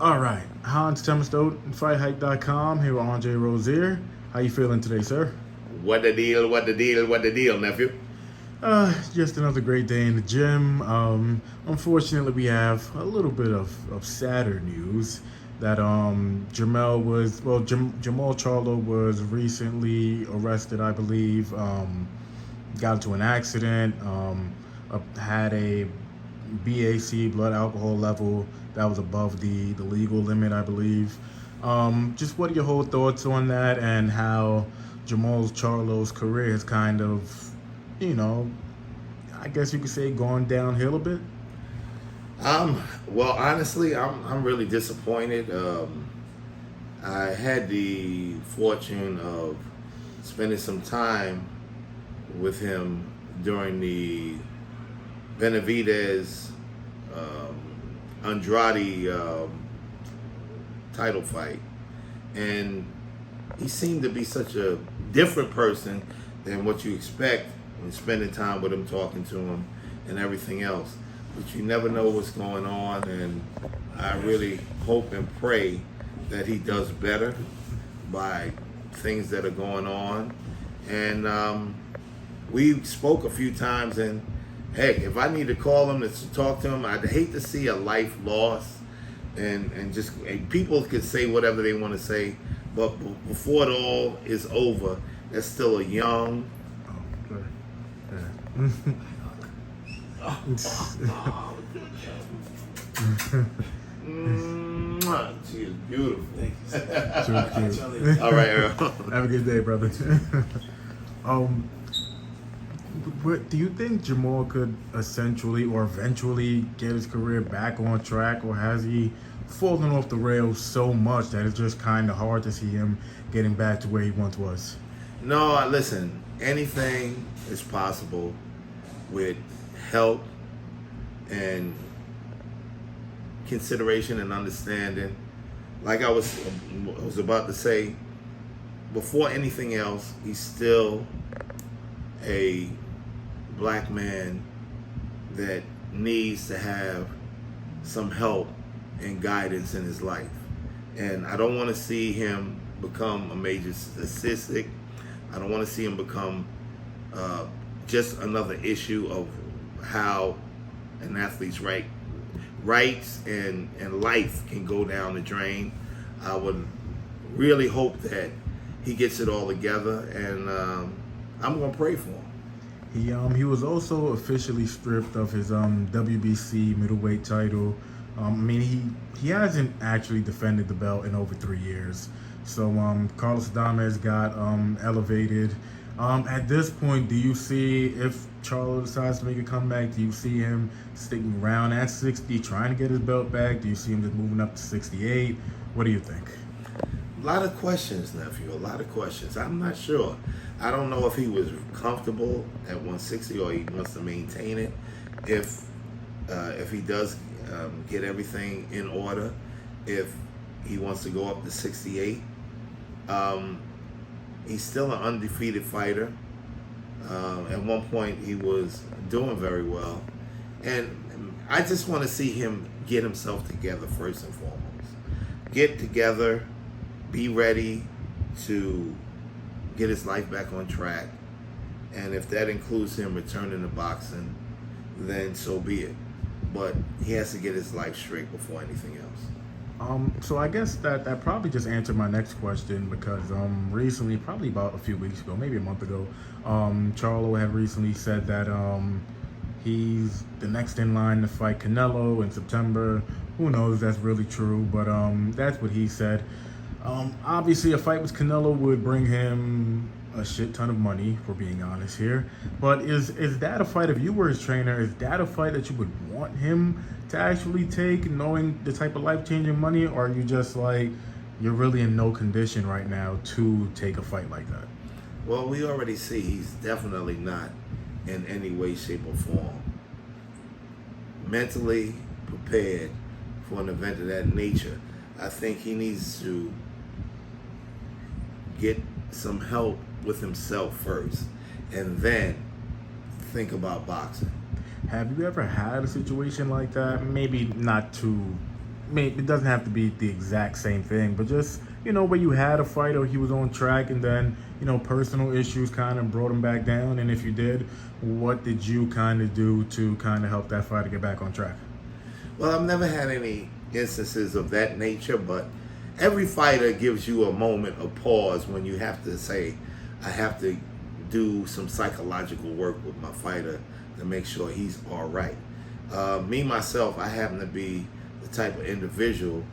All right, Hans Themistode, FightHype.com, here with Andre Rozier. How you feeling today, sir? What the deal, what the deal, what the deal, nephew? Just another great day in the gym. Unfortunately, we have a little bit of sadder news that Jermall Charlo was recently arrested, I believe. Got into an accident, had a BAC, blood alcohol level, that was above the legal limit, I believe. Just what are your whole thoughts on that and how Jermall Charlo's career has kind of, I guess you could say gone downhill a bit? Well, honestly, I'm really disappointed. I had the fortune of spending some time with him during the Benavidez Andrade title fight, and he seemed to be such a different person than what you expect when spending time with him, talking to him, and everything else. But you never know what's going on, and I really hope and pray that he does better by things that are going on. And we spoke a few times, and heck, if I need to call him to talk to him, I'd hate to see a life lost, and just people could say whatever they want to say, but before it all is over, there's still a young. She is beautiful. Thank you, sir. All right, Earl. Have a good day, brother. Do you think Jermall could essentially or eventually get his career back on track, or has he fallen off the rails so much that it's just kind of hard to see him getting back to where he once was? No, listen, anything is possible with help and consideration and understanding. Like I was about to say, before anything else, he's still a black man that needs to have some help and guidance in his life. And I don't want to see him become a major statistic. I don't want to see him become just another issue of how an athlete's rights and life can go down the drain. I would really hope that he gets it all together, and I'm going to pray for him. He was also officially stripped of his WBC middleweight title. He hasn't actually defended the belt in over 3 years. So Carlos Adames got elevated. At this point, do you see, if Charlo decides to make a comeback, do you see him sticking around at 60, trying to get his belt back? Do you see him just moving up to 68? What do you think? A lot of questions, nephew. A lot of questions. I'm not sure. I don't know if he was comfortable at 160 or he wants to maintain it. If he does get everything in order, if he wants to go up to 68, he's still an undefeated fighter. At one point, he was doing very well, and I just want to see him get himself together first and foremost. Get together, be ready to get his life back on track, and if that includes him returning to boxing, then so be it. But he has to get his life straight before anything else. So I guess that probably just answered my next question, because recently, probably about a few weeks ago, maybe a month ago, Charlo had recently said that he's the next in line to fight Canelo in September. Who knows if that's really true, but that's what he said. Obviously, a fight with Canelo would bring him a shit ton of money, for being honest here. But is that a fight, if you were his trainer, is that a fight that you would want him to actually take, knowing the type of life-changing money, or are you just like, you're really in no condition right now to take a fight like that? Well, we already see he's definitely not in any way, shape, or form mentally prepared for an event of that nature. I think he needs to get some help with himself first, and then think about boxing. Have you ever had a situation like that? Maybe not to mean, it doesn't have to be the exact same thing, but just, where you had a fight or he was on track and then, personal issues kind of brought him back down. And if you did, what did you kind of do to kind of help that fighter get back on track? Well, I've never had any instances of that nature, but every fighter gives you a moment of pause when you have to say, I have to do some psychological work with my fighter to make sure he's all right. Me, myself, I happen to be the type of individual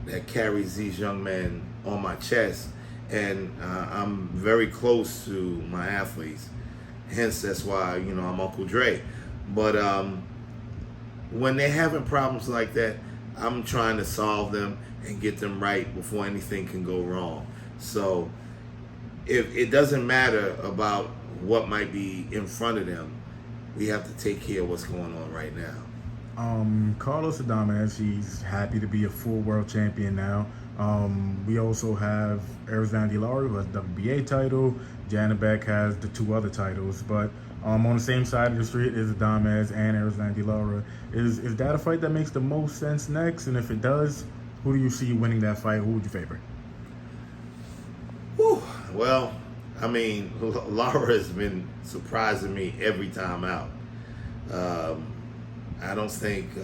that carries these young men on my chest, and I'm very close to my athletes. Hence, that's why, I'm Uncle Dre. But when they're having problems like that, I'm trying to solve them and get them right before anything can go wrong. So if it doesn't matter about what might be in front of them, we have to take care of what's going on right now. Carlos Adames, he's happy to be a full world champion now. We also have Erislandy Lara, who has the WBA title. Janibek has the 2 other titles. But on the same side of the street is Adames and Erislandy Lara. Is that a fight that makes the most sense next? And if it does, who do you see winning that fight? Who would you favor? Whew. Well, I mean, Lara has been surprising me every time out. I don't think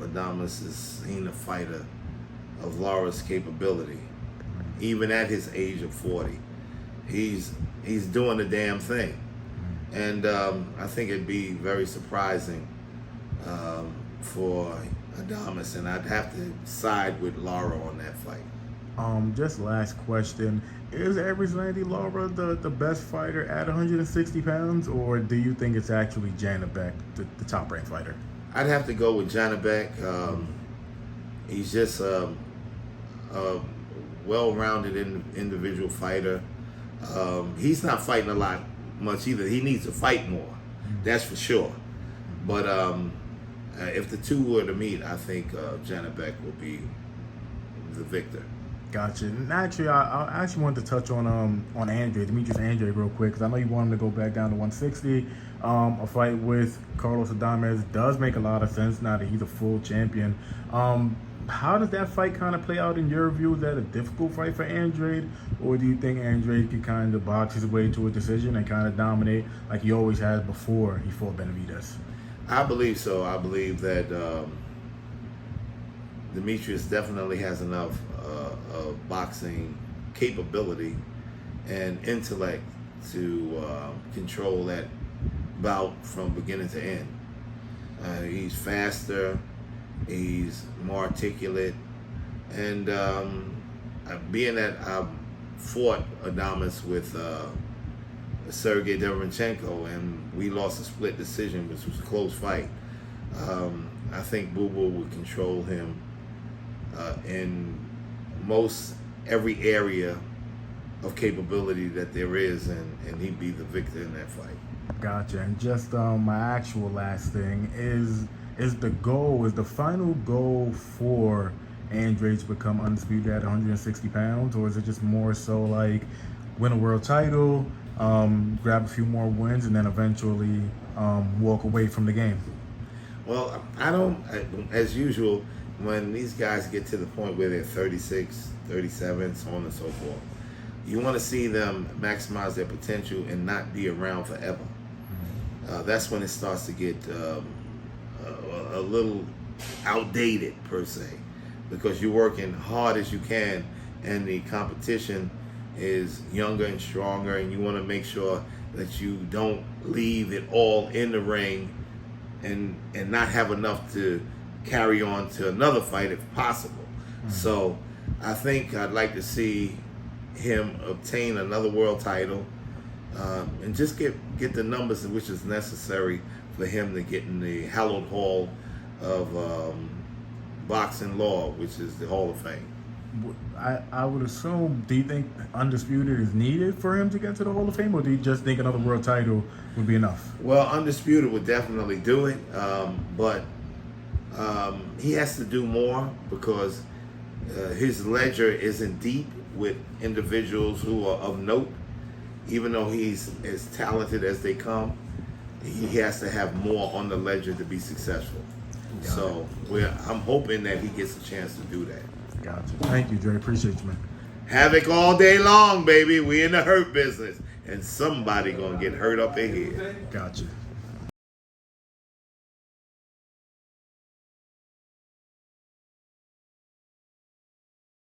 Adames has seen a fighter of Lara's capability, even at his age of 40. He's doing the damn thing, and I think it'd be very surprising for Adames, and I'd have to side with Lara on that fight. Just last question. Is Erislandy Lara the best fighter at 160 pounds, or do you think it's actually Janibek, the top-ranked fighter? I'd have to go with Janibek. He's just a well-rounded individual fighter. He's not fighting a lot much either. He needs to fight more, that's for sure. But if the two were to meet, I think Janibek will be the victor. Gotcha. And actually, I actually wanted to touch on Andre, Demetrius Andrade, real quick, because I know you want him to go back down to 160. A fight with Carlos Adames does make a lot of sense now that he's a full champion. How does that fight kind of play out in your view? Is that a difficult fight for Andrade, or do you think Andrade can kind of box his way to a decision and kind of dominate like he always has before he fought Benavidez? I believe so. I believe that Demetrius definitely has enough boxing capability and intellect to control that bout from beginning to end. He's faster, he's more articulate, and being that I fought Adames with Sergey Derevyanchenko and we lost a split decision, which was a close fight, I think Boo Boo would control him in most every area of capability that there is, and he'd be the victor in that fight. Gotcha. And just my actual last thing is the final goal for Andrade to become undisputed at 160 pounds, or is it just more so like win a world title, grab a few more wins, and then eventually walk away from the game? Well, as usual, when these guys get to the point where they're 36, 37, so on and so forth, you want to see them maximize their potential and not be around forever. That's when it starts to get a little outdated, per se, because you're working hard as you can and the competition is younger and stronger, and you want to make sure that you don't leave it all in the ring and not have enough to carry on to another fight if possible. So I think I'd like to see him obtain another world title, and just get the numbers which is necessary for him to get in the hallowed hall of boxing law, which is the Hall of Fame. I would assume, do you think Undisputed is needed for him to get to the Hall of Fame, or do you just think another world title would be enough? Well, Undisputed would definitely do it, but he has to do more because his ledger isn't deep with individuals who are of note. Even though he's as talented as they come, he has to have more on the ledger to be successful. So I'm hoping that he gets a chance to do that. Gotcha. Thank you, Dre. Appreciate you, man. Havoc all day long, baby. We in the hurt business. And somebody gonna get hurt up in here. Gotcha.